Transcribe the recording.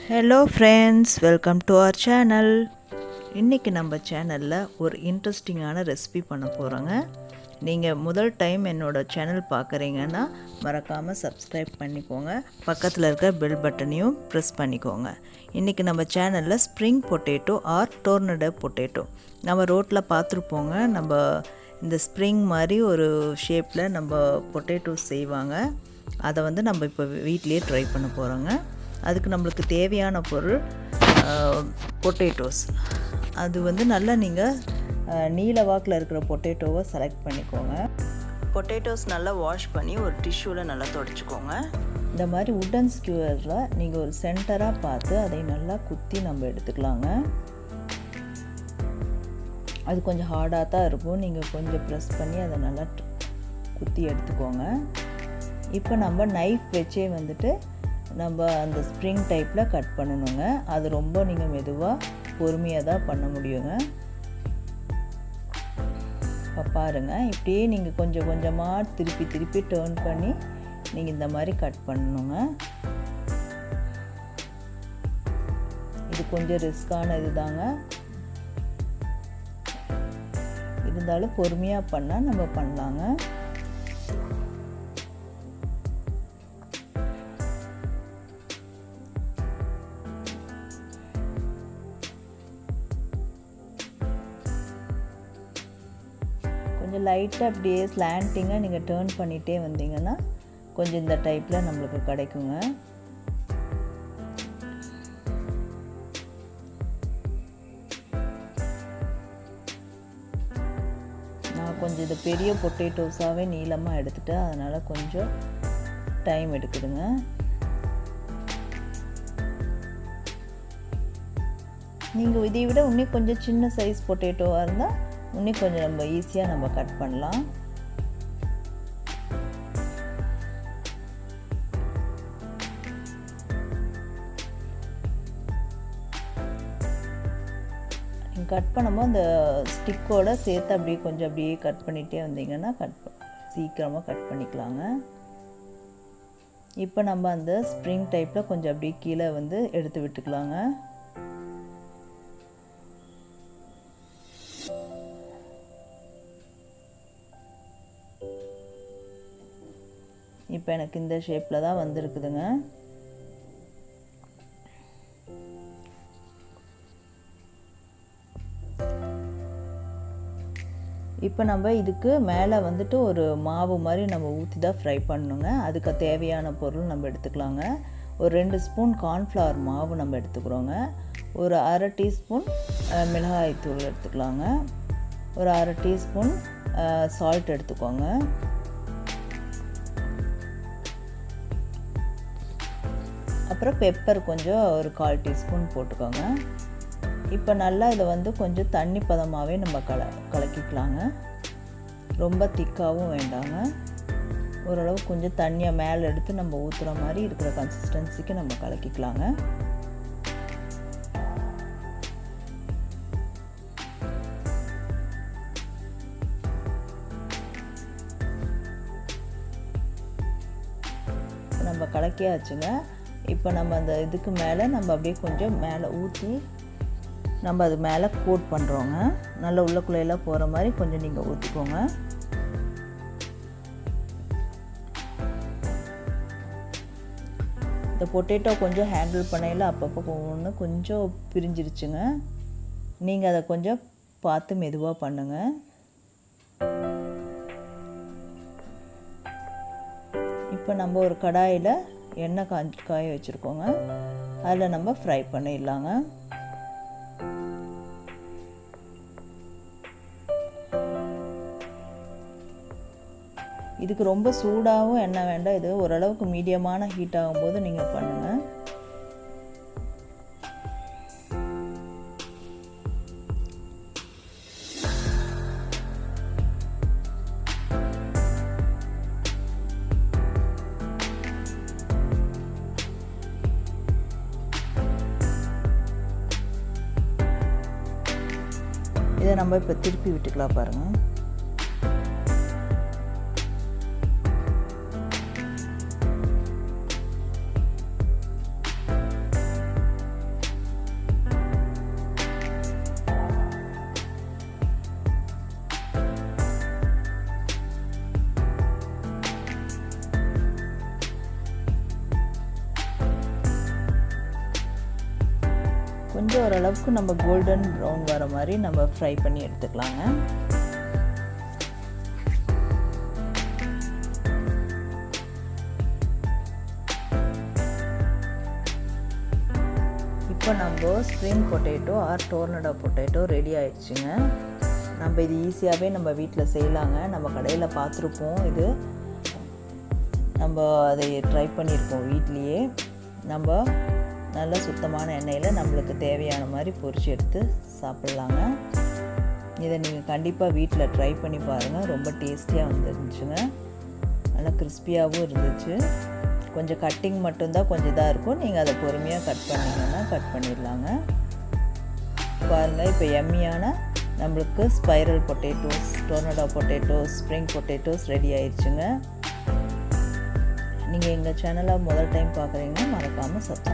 Hello friends, welcome to our channel. இன்றைக்கி நம்ம சேனலில் ஒரு இன்ட்ரெஸ்டிங்கான ரெசிபி பண்ண போகிறோங்க. நீங்கள் முதல் டைம் என்னோடய சேனல் பார்க்குறீங்கன்னா மறக்காமல் சப்ஸ்கிரைப் பண்ணிக்கோங்க. பக்கத்தில் இருக்க பெல் பட்டனையும் ப்ரெஸ் பண்ணிக்கோங்க. இன்றைக்கி நம்ம சேனலில் spring potato or tornado potato நம்ம ரோட்டில் பார்த்துருப்போங்க. நம்ம இந்த ஸ்ப்ரிங் மாதிரி ஒரு ஷேப்பில் நம்ம பொட்டேட்டோஸ் செய்வாங்க. அதை நம்ம இப்போ வீட்டிலேயே ட்ரை பண்ண போகிறோங்க. அதுக்கு நம்மளுக்கு தேவையான பொருள் பொட்டேட்டோஸ். அது நல்லா நீங்கள் நீல வாக்கில் இருக்கிற பொட்டேட்டோவை செலக்ட் பண்ணிக்கோங்க. பொட்டேட்டோஸ் நல்லா வாஷ் பண்ணி ஒரு டிஷ்யூவில் நல்லா துடைச்சிக்கோங்க. இந்த மாதிரி உட்டன் ஸ்க்யூவரில் நீங்கள் ஒரு சென்டராக பார்த்து அதை நல்லா குத்தி நம்ம எடுத்துக்கலாங்க. அது கொஞ்சம் ஹார்டாக தான் இருக்கும். நீங்கள் கொஞ்சம் ப்ரெஸ் பண்ணி அதை நல்லா குத்தி எடுத்துக்கோங்க. இப்போ நம்ம நைஃப் வச்சே நம்ம அந்த ஸ்ப்ரிங் டைப்பில் கட் பண்ணணுங்க. அது ரொம்ப நீங்கள் மெதுவாக பொறுமையாக தான் பண்ண முடியுங்க. இப்போ பாருங்கள், இப்படியே நீங்கள் கொஞ்சம் கொஞ்சமாக திருப்பி டர்ன் பண்ணி நீங்கள் இந்த மாதிரி கட் பண்ணணுங்க. இது கொஞ்சம் ரிஸ்கான இது தாங்க. இருந்தாலும் பொறுமையாக பண்ணால் நம்ம பண்ணலாங்க. கொஞ்சம் லைட்டாக அப்படியே ஸ்லாண்டிங்காக நீங்கள் டர்ன் பண்ணிகிட்டே வந்தீங்கன்னா கொஞ்சம் இந்த டைப்பில் நம்மளுக்கு கிடைக்குங்க. நான் கொஞ்சம் இது பெரிய பொட்டேட்டோஸாகவே நீளமாக எடுத்துட்டேன். அதனால் கொஞ்சம் டைம் எடுக்குதுங்க. நீங்கள் இதை விட இன்னும் கொஞ்சம் சின்ன சைஸ் பொட்டேட்டோவாக இருந்தால் இன்னும் கொஞ்சம் நம்ம ஈஸியாக நம்ம கட் பண்ணலாம். கட் பண்ணும்போது அந்த ஸ்டிக்கோடு சேர்த்து அப்படியே கட் பண்ணிகிட்டே வந்தீங்கன்னா சீக்கிரமாக கட் பண்ணிக்கலாங்க. இப்போ நம்ம அந்த ஸ்ப்ரிங் டைப்பில் கொஞ்சம் அப்படியே கீழே எடுத்து விட்டுக்கலாங்க. இப்போ எனக்கு இந்த ஷேப்பில் தான் வந்திருக்குதுங்க. இப்போ நம்ம இதுக்கு மேலே ஒரு மாவு மாதிரி நம்ம ஊற்றி தான் ஃப்ரை பண்ணணுங்க. அதுக்கு தேவையான பொருள் நம்ம எடுத்துக்கலாங்க. ஒரு 2 ஸ்பூன் கார்ன்ஃப்ளவர் மாவு நம்ம எடுத்துக்கிறோங்க. ஒரு அரை டீஸ்பூன் மிளகாய்த்தூள் எடுத்துக்கலாங்க. ஒரு அரை டீஸ்பூன் சால்ட் எடுத்துக்கோங்க. அப்புறம் பெப்பர் கொஞ்சம் ஒரு 1/4 டீஸ்பூன் போட்டுக்கோங்க. இப்போ நல்லா இதை கொஞ்சம் தண்ணி பதமாகவே நம்ம கலக்கிக்கலாங்க. ரொம்ப திக்காகவும் வேண்டாங்க. ஓரளவு கொஞ்சம் தண்ணியை மேலே எடுத்து நம்ம ஊற்றுற மாதிரி இருக்கிற கன்சிஸ்டன்சிக்கு நம்ம கலக்கிக்கலாங்க. நம்ம கலக்கியாச்சுங்க. இப்போ நம்ம அந்த இதுக்கு மேலே நம்ம அப்படியே கொஞ்சம் மேலே ஊற்றி நம்ம அது மேலே கோட் பண்ணுறோங்க. நல்லா உள்ளக்குள்ளையெல்லாம் போகிற மாதிரி கொஞ்சம் நீங்கள் ஊற்றிக்கோங்க. இந்த பொட்டேட்டோ கொஞ்சம் ஹேண்டில் பண்ணையில் அப்பப்போ ஒன்று கொஞ்சம் பிரிஞ்சிருச்சுங்க. நீங்கள் அதை கொஞ்சம் பார்த்து மெதுவாக பண்ணுங்கள். இப்போ நம்ம ஒரு கடாயில் எண்ணெய் காய வச்சுருக்கோங்க. அதில் நம்ம ஃப்ரை பண்ணிடலாங்க. இதுக்கு ரொம்ப சூடாகவும் எண்ணெய் வேண்டாம். இது ஓரளவுக்கு மீடியமான ஹீட் ஆகும்போது நீங்கள் பண்ணுங்கள். இதை நம்ம இப்போ திருப்பி விட்டுக்கலாம் பாருங்கள். கொஞ்சம் ஓரளவுக்கு நம்ம கோல்டன் ப்ரௌன் வர மாதிரி நம்ம ஃப்ரை பண்ணி எடுத்துக்கலாங்க. இப்போ நம்ம spring potato or tornado potato ready ஆயிடுச்சுங்க. நம்ம இது ஈஸியாகவே நம்ம வீட்டில் செய்யலாங்க. நம்ம கடையில் பார்த்துருப்போம், இது நம்ம அதை ட்ரை பண்ணியிருக்கோம் வீட்லேயே. நம்ம நல்ல சுத்தமான எண்ணெயில் நம்மளுக்கு தேவையான மாதிரி பொரிச்சு எடுத்து சாப்பிட்லாங்க. இதை நீங்கள் கண்டிப்பாக வீட்டில் ட்ரை பண்ணி பாருங்கள். ரொம்ப டேஸ்டியாக வந்துருந்துச்சுங்க. நல்லா கிறிஸ்பியாகவும் இருந்துச்சு. கொஞ்சம் கட்டிங் மட்டும்தான் கொஞ்சம் இதாக இருக்கும். நீங்கள் அதை பொறுமையாக கட் பண்ணிங்கன்னா கட் பண்ணிடலாங்க. பாருங்கள், இப்போ எம்மியான நம்மளுக்கு spiral potatoes, டோர்னடோ potatoes, spring potatoes ready ஆயிடுச்சுங்க. நீங்கள் எங்கள் சேனலை முதல் டைம் பார்க்குறீங்கன்னா மறக்காமல் சப்ஸ்கிரைப்